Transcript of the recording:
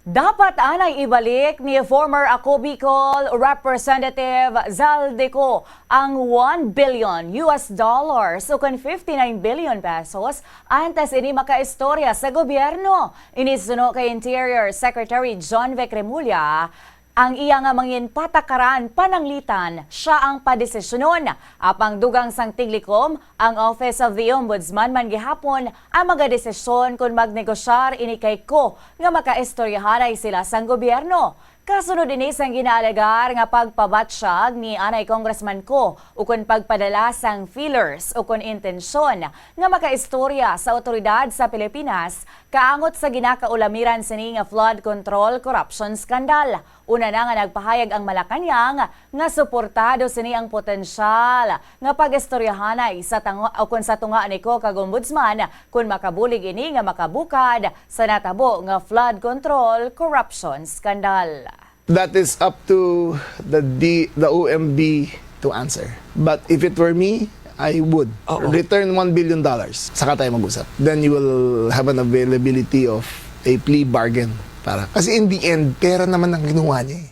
Dapat anay ibalik ni former Ako Bicol Representative Zaldico ang $1 billion o kung 59 billion pesos antes ini makaistorya sa gobyerno. Inisuno kay Interior Secretary John V. Cremulya ang iya nga mangin patakaran pananglitan siya ang padesisyonon. Apang dugang sang tiglikom, ang Office of the Ombudsman man gihapon ang magadesisyon kung magnegosyar ini kay ko nga makaistoryahanay sila sang gobyerno. Kasunod din sang ginaalegar nga pagpabatsyag ni anay Congressman ko ukon pagpadala sang feelers ukon intensyon nga makaistorya sa otoridad sa Pilipinas kaangot sa ginakaulamiran sini nga flood control corruption scandal. Una na nga nagpahayag ang Malacañang nga suportado sini ang potensyal nga pag-istoryahanay sa sa tunga ni ko kag ombudsman kung makabulig ini nga makabukad sa natabo nga flood control corruption scandal. That is up to the OMB to answer. But if it were me, I would return $1 billion. Saka tayo mag-usap. Then you will have an availability of a plea bargain. Kasi in the end, pera naman ang ginawa niya eh.